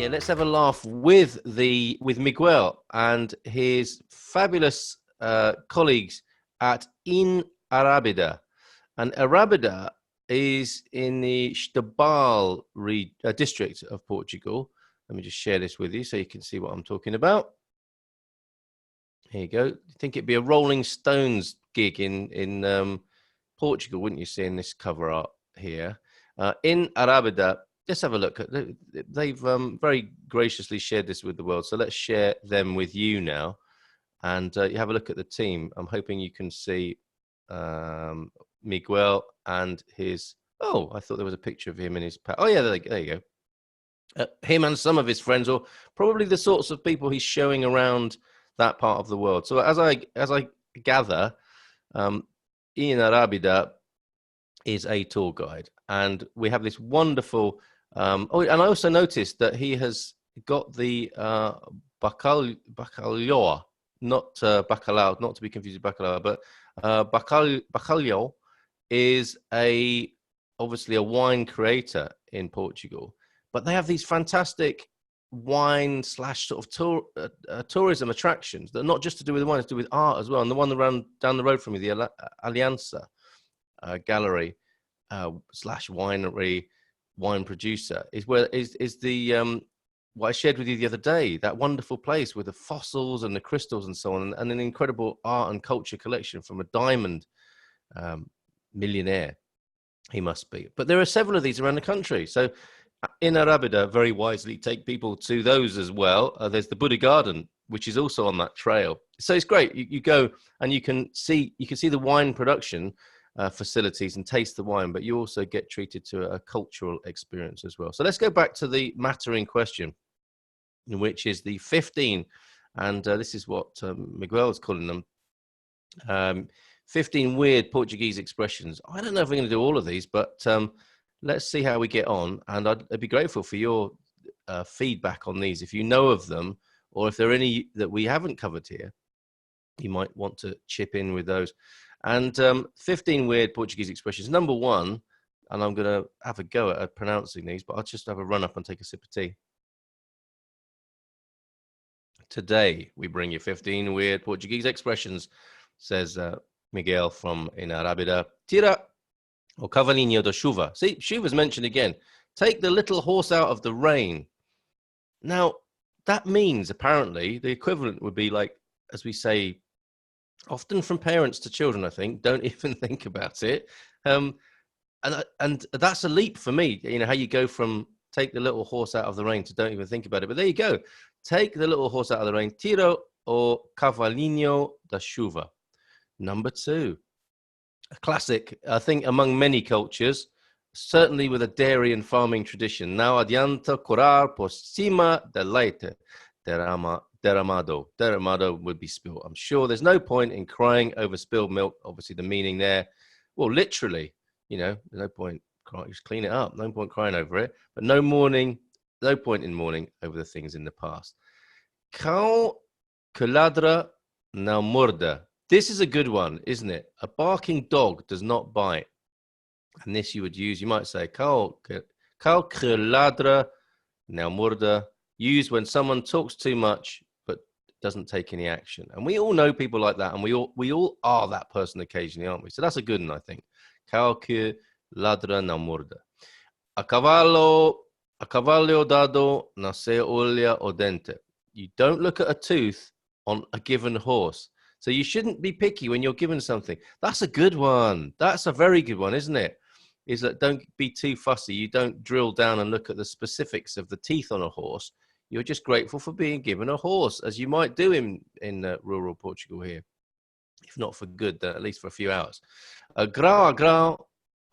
Yeah, let's have a laugh with Miguel and his fabulous colleagues at In Arabida. And Arabida is in the Estabal district of Portugal. Let me just share this with you so you can see what I'm talking about. Here you go. I think it'd be a Rolling Stones gig in Portugal, wouldn't you, seeing this cover art here? In Arabida, let's have a look. They've very graciously shared this with the world. So let's share them with you now. And you have a look at the team. I'm hoping you can see Miguel and his... Oh, I thought there was a picture of him and his... Oh, yeah, there you go. Him and some of his friends, or probably the sorts of people he's showing around that part of the world. So as I gather, Ian Arabida is a tour guide, and we have this wonderful. Oh, and I also noticed that he has got the bacalhau, not bacalhau, not to be confused with bacalhau, but bacalhau is obviously a wine creator in Portugal, but they have these fantastic wine / sort of tourism attractions that are not just to do with wine, it's to do with art as well. And the one down the road from me, the Aliança gallery / winery, wine producer, is the what I shared with you the other day, that wonderful place with the fossils and the crystals and so on, and an incredible art and culture collection from a diamond millionaire he must be. But there are several of these around the country. So in Arabida, very wisely take people to those as well. There's the Buddha Garden, which is also on that trail. So it's great. You go and you can see the wine production facilities and taste the wine, but you also get treated to a cultural experience as well. So let's go back to the matter in question, which is the 15, and this is what Miguel is calling them, 15 weird Portuguese expressions. I don't know if we're going to do all of these, but let's see how we get on, and I'd be grateful for your feedback on these. If you know of them, or if there are any that we haven't covered here, you might want to chip in with those. And 15 weird Portuguese expressions. Number one, and I'm going to have a go at pronouncing these, but I'll just have a run up and take a sip of tea. Today, we bring you 15 weird Portuguese expressions, says Miguel from In Arabida. Tira o cavalinho da chuva. See, chuva's mentioned again. Take the little horse out of the rain. Now, that means, apparently, the equivalent would be like, as we say, often from parents to children, I think, don't even think about it. And that's a leap for me, you know, how you go from take the little horse out of the rain to don't even think about it. But there you go. Take the little horse out of the rain. Tiro o cavalinho da chuva. Number two, a classic, I think, among many cultures, certainly with a dairy and farming tradition. Não adianta corar por cima del leite derramado. Derramado would be spilled. I'm sure there's no point in crying over spilled milk. Obviously, the meaning there, well, literally, you know, there's no point crying. Just clean it up. No point crying over it. But no point in mourning over the things in the past. Cão que ladra não morde. This is a good one, isn't it? A barking dog does not bite. And this you would use, you might say, cão que ladra não morde. Used when someone talks too much but doesn't take any action. And we all know people like that, and we all are that person occasionally, aren't we? So that's a good one, I think. Cão que ladra não morde. A cavalo dado não se olha o dente. You don't look at a tooth on a given horse. So you shouldn't be picky when you're given something. That's a good one. That's a very good one, isn't it? Is that don't be too fussy. You don't drill down and look at the specifics of the teeth on a horse. You're just grateful for being given a horse, as you might do in rural Portugal here. If not for good, then at least for a few hours. Grão a grão,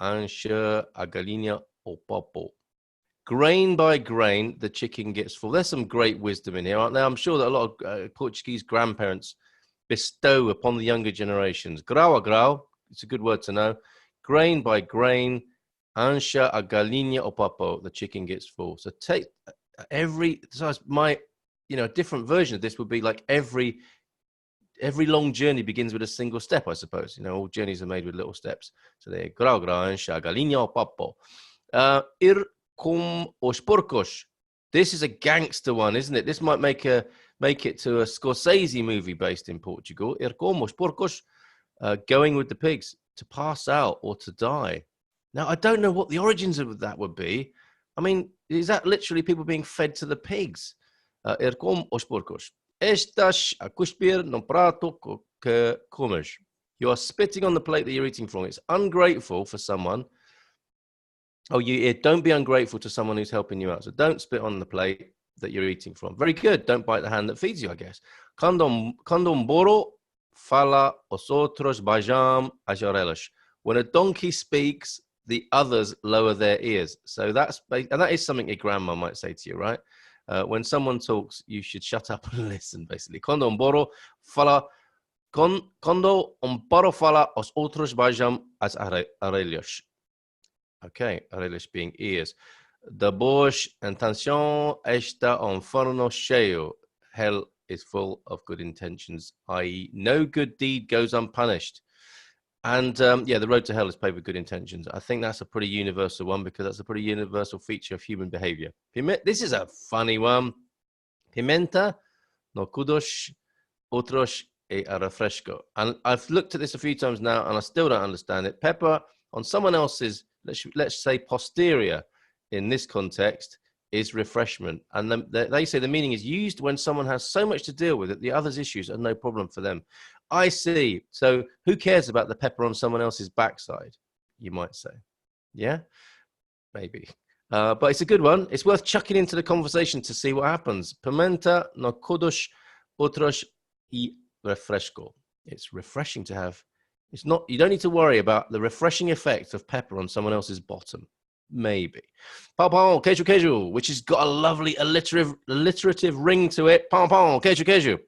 enche a galinha o papo. Grain by grain, the chicken gets full. There's some great wisdom in here, aren't there? I'm sure that a lot of Portuguese grandparents bestow upon the younger generations. Grão a grão, it's a good word to know. Grain by grain, enche a galinha o papo, the chicken gets full. So take my, different version of this would be like every long journey begins with a single step, I suppose. You know, all journeys are made with little steps. So there, grão, grão, enche a galinha o papo. Ir com os porcos. This is a gangster one, isn't it? This might make it to a Scorsese movie based in Portugal. Ir como os porcos, going with the pigs, to pass out or to die. Now, I don't know what the origins of that would be. I mean, is that literally people being fed to the pigs? Ir como os porcos. Estás a cuspir no prato que comes. You are spitting on the plate that you're eating from. It's ungrateful for someone. Oh, don't be ungrateful to someone who's helping you out. So don't spit on the plate that you're eating from. Very good. Don't bite the hand that feeds you, I guess. Quando boro fala, os outros baixam as orelhas. When a donkey speaks, the others lower their ears. So that is something your grandma might say to you, right? When someone talks, you should shut up and listen, basically. Quando boro fala, os outros baixam as orelhas. Okay, orelhas being ears. The boas intenção está forno cheio. Hell is full of good intentions, i.e., no good deed goes unpunished. And the road to hell is paved with good intentions. I think that's a pretty universal one because that's a pretty universal feature of human behavior. This is a funny one. Pimenta no cudos outros e a refresco. And I've looked at this a few times now and I still don't understand it. Pepper on someone else's, let's say posterior in this context, is refreshment. And they say the meaning is used when someone has so much to deal with that the other's issues are no problem for them. I see. So who cares about the pepper on someone else's backside, you might say. Yeah, maybe. But it's a good one. It's worth chucking into the conversation to see what happens. Pimenta no cudos outros e refresco. It's refreshing to have. It's not. You don't need to worry about the refreshing effect of pepper on someone else's bottom. Maybe. Pão pão, queijo queijo, which has got a lovely alliterative ring to it. Pão pão, queijo queijo.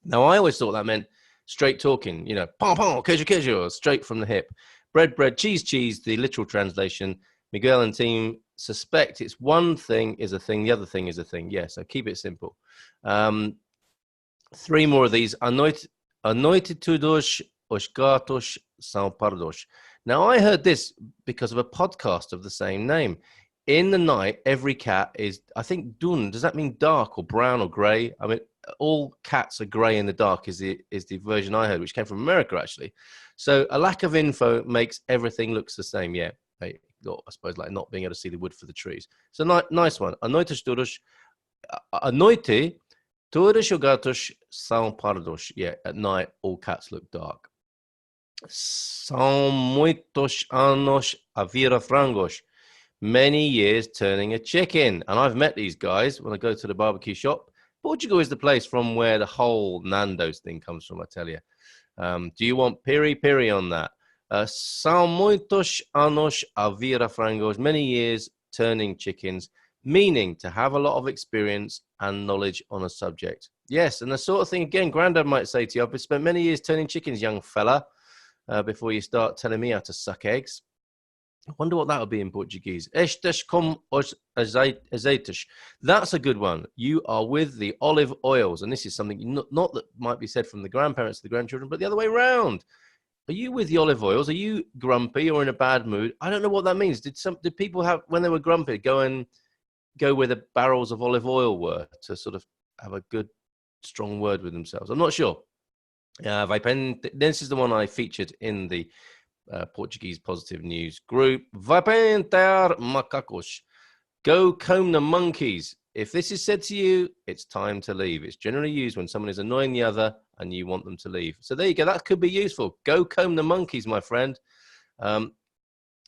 Now, I always thought that meant straight talking. You know, pão pão, queijo queijo, straight from the hip. Bread, bread, cheese, cheese. The literal translation. Miguel and team suspect it's one thing is a thing, the other thing is a thing. Yeah, so keep it simple. 3 more of these. Anoititudos os gatos são pardos. Now, I heard this because of a podcast of the same name. In the night, every cat is, I think, dun. Does that mean dark or brown or grey? I mean, all cats are grey in the dark is the version I heard, which came from America, actually. So a lack of info makes everything looks the same. Yeah, I suppose like not being able to see the wood for the trees. So nice one. A noite todos os gatos são pardos. Yeah, at night, all cats look dark. São muitos anos a vira frangos. Many years turning a chicken. And I've met these guys when I go to the barbecue shop. Portugal is the place from where the whole Nando's thing comes from, I tell you. Do you want piri on that? São muitos anos a vira frangos. Many years turning chickens. Meaning to have a lot of experience and knowledge on a subject. Yes, and the sort of thing, again, Grandad might say to you, I've spent many years turning chickens, young fella. Before you start telling me how to suck eggs. I wonder what that would be in Portuguese. Estas com os azeites. That's a good one. You are with the olive oils. And this is something not that might be said from the grandparents to the grandchildren, but the other way around. Are you with the olive oils? Are you grumpy or in a bad mood? I don't know what that means. Did people have, when they were grumpy, go where the barrels of olive oil were to sort of have a good, strong word with themselves? I'm not sure. This is the one I featured in the Portuguese Positive News group. Vai pentar macacos. Go comb the monkeys. If this is said to you, it's time to leave. It's generally used when someone is annoying the other and you want them to leave. So there you go. That could be useful. Go comb the monkeys, my friend. I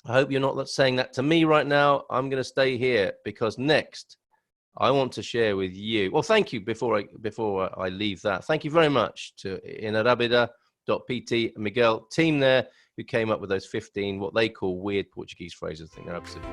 hope you're not saying that to me right now. I'm going to stay here because next I want to share with you. Well, thank you before I leave that. Thank you very much to inarabida.pt, Miguel, team there who came up with those 15, what they call weird Portuguese phrases. I think they're absolutely